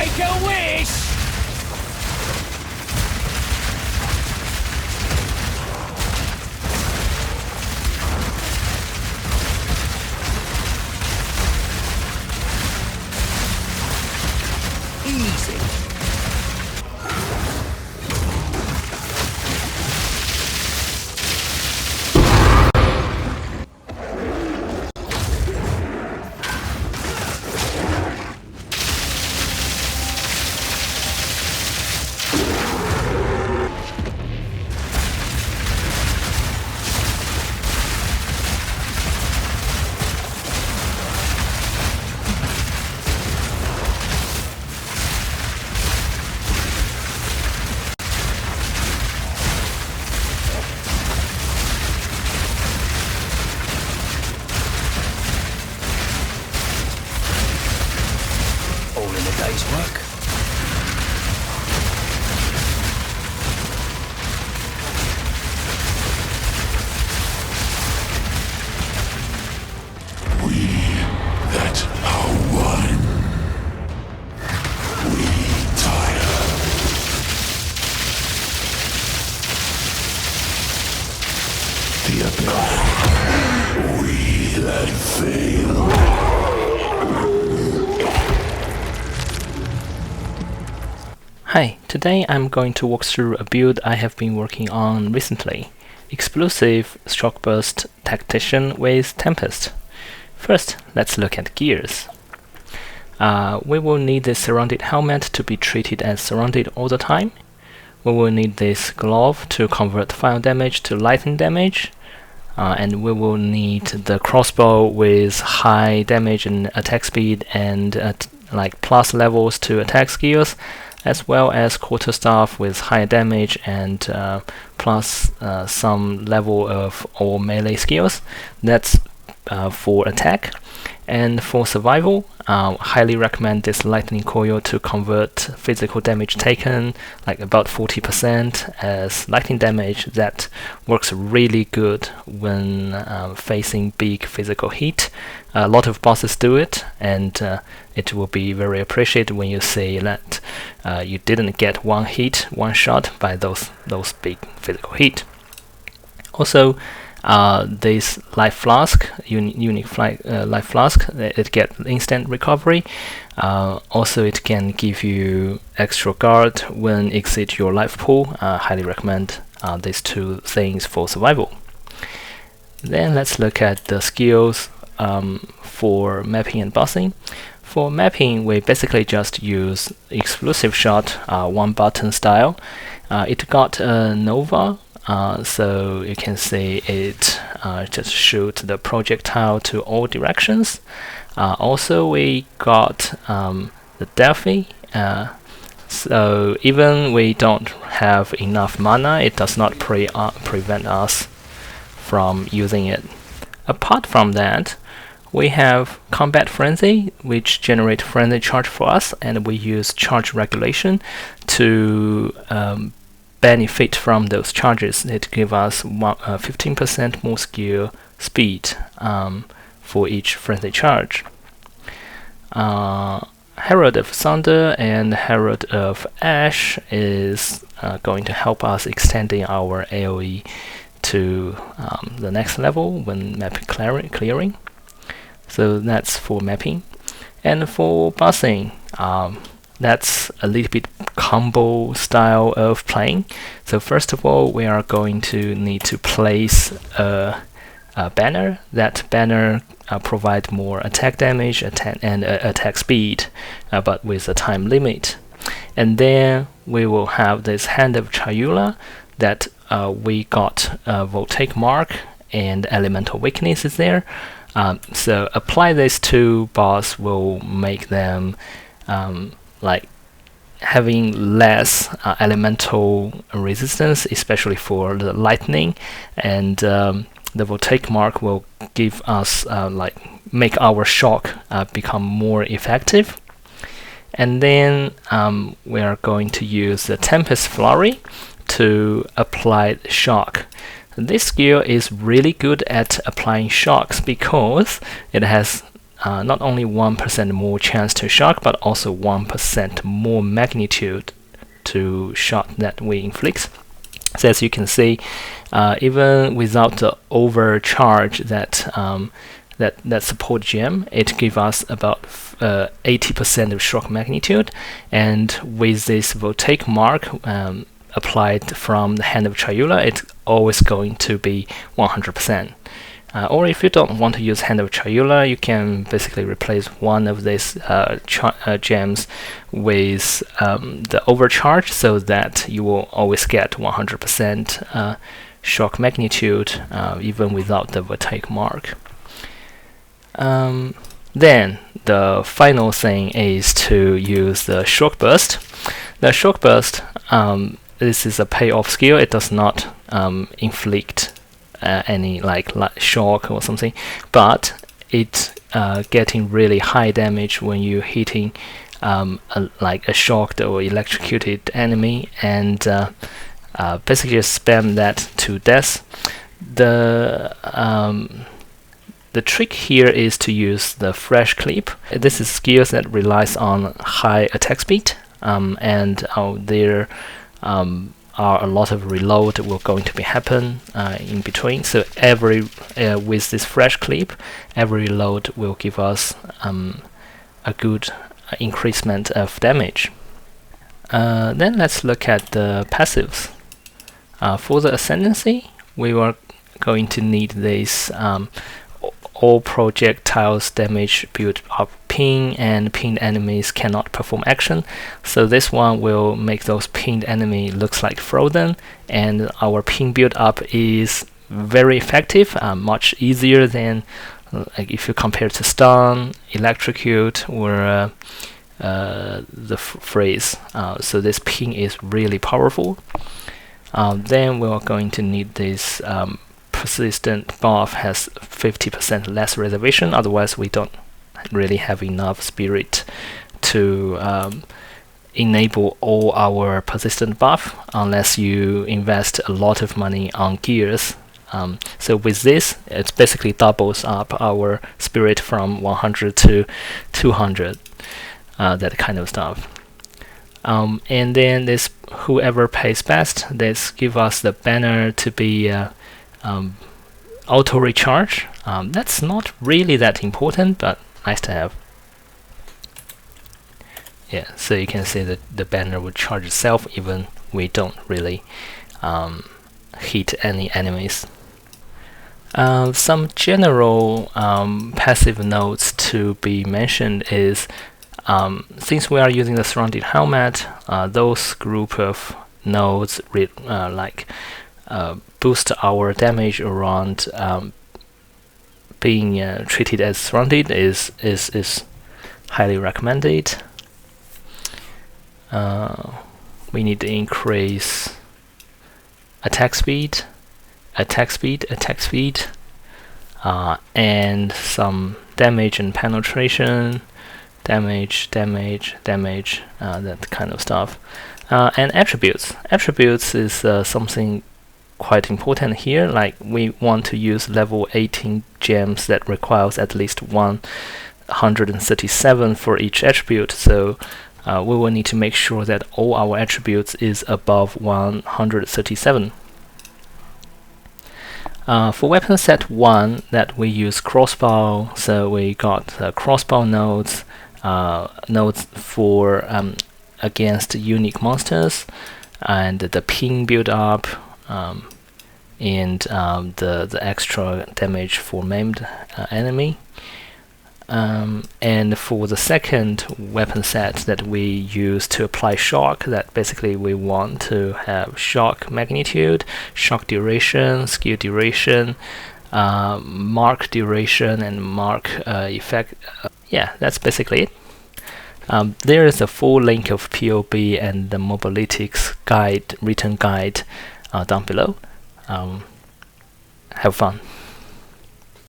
Make a wish! Easy. Day's work. We that are one. We tire. The unknown. We that fail. Hi, today I'm going to walk through a build I have been working on recently. Explosive Shockburst Tactician with Tempest. First, let's look at gears. We will need this surrounded helmet to be treated as surrounded all the time. We will need this glove to convert fire damage to lightning damage. And we will need the crossbow with high damage and attack speed and like plus levels to attack skills, as well as quarterstaff with higher damage and plus some level of all melee skills. That's for attack. And for survival, highly recommend this lightning coil to convert physical damage taken, like about 40% as lightning damage. That works really good when facing big physical heat. A lot of bosses do it, and it will be very appreciated when you see that you didn't get one hit, one shot by those big physical heat. Also, this life flask, unique life flask, it gets instant recovery. Also, it can give you extra guard when exit your life pool. Highly recommend these two things for survival. Then let's look at the skills for mapping and bossing. For mapping, we basically just use explosive shot, one button style. It got a Nova. So you can see it just shoot the projectile to all directions. Also, we got the Delphi. So even we don't have enough mana, it does not prevent us from using it. Apart from that, we have Combat Frenzy, which generate frenzy charge for us, and we use charge regulation to benefit from those charges. It gives us 15% more skill speed for each frenzy charge. Herald of Thunder and Herald of Ash is going to help us extending our AoE to the next level when map clearing. So that's for mapping. And for bossing, that's a little bit combo style of playing. So first of all, we are going to need to place a banner. That banner provide more attack damage and attack speed, but with a time limit. And then we will have this Hand of Chayula that we got Voltaic Mark and Elemental Weakness is there. So apply these two boss will make them like having less elemental resistance, especially for the lightning, and the Voltaic Mark will give us like make our shock become more effective. And then we are going to use the Tempest Flurry to apply shock. This skill is really good at applying shocks because it has not only 1% more chance to shock, but also 1% more magnitude to shock that we inflict. So as you can see, even without the overcharge that support gem, it gives us about 80% of shock magnitude, and with this voltaic mark applied from the hand of Chayula, it's always going to be 100%. Or if you don't want to use hand of Chayula, you can basically replace one of these gems with the overcharge, so that you will always get 100% shock magnitude even without the voltaic mark. Then the final thing is to use the Shockburst. The Shockburst, this is a payoff skill. It does not inflict any like shock or something, but it getting really high damage when you're hitting like a shocked or electrocuted enemy, and basically just spam that to death. The trick here is to use the fresh clip. This is skills that relies on high attack speed, and there are a lot of reload will going to be happen in between. So every with this fresh clip, every reload will give us a good increasement of damage. Then let's look at the passives. For the ascendancy, we were going to need this all projectiles damage build up ping, and pinned enemies cannot perform action. So this one will make those pinned enemy looks like frozen, and our ping build up is very effective, much easier than like if you compare to stun, electrocute, or the freeze. So this ping is really powerful. Then we are going to need this persistent buff has 50% less reservation, otherwise we don't really have enough spirit to enable all our persistent buff unless you invest a lot of money on gears. So with this, it basically doubles up our spirit from 100 to 200, that kind of stuff. And then this whoever pays best, this give us the banner to be auto recharge. That's not really that important, but nice to have. Yeah, so you can see that the banner would charge itself even we don't really hit any enemies. Some general passive notes to be mentioned is since we are using the surrounded helmet, those group of nodes boost our damage around being treated as surrounded is highly recommended. We need to increase attack speed, and some damage and penetration, damage, that kind of stuff. And attributes. Attributes is something quite important here. Like we want to use level 18 gems that requires at least 137 for each attribute. So we will need to make sure that all our attributes is above 137. For weapon set 1, that we use crossbow, so we got crossbow nodes, for against unique monsters, and the ping build up, and the extra damage for maimed enemy. And for the second weapon set that we use to apply shock, that basically we want to have shock magnitude, shock duration, skill duration, mark duration, and mark effect. Yeah, that's basically it. There is a full link of POB and the Mobalytics guide, written guide, down below. Have fun.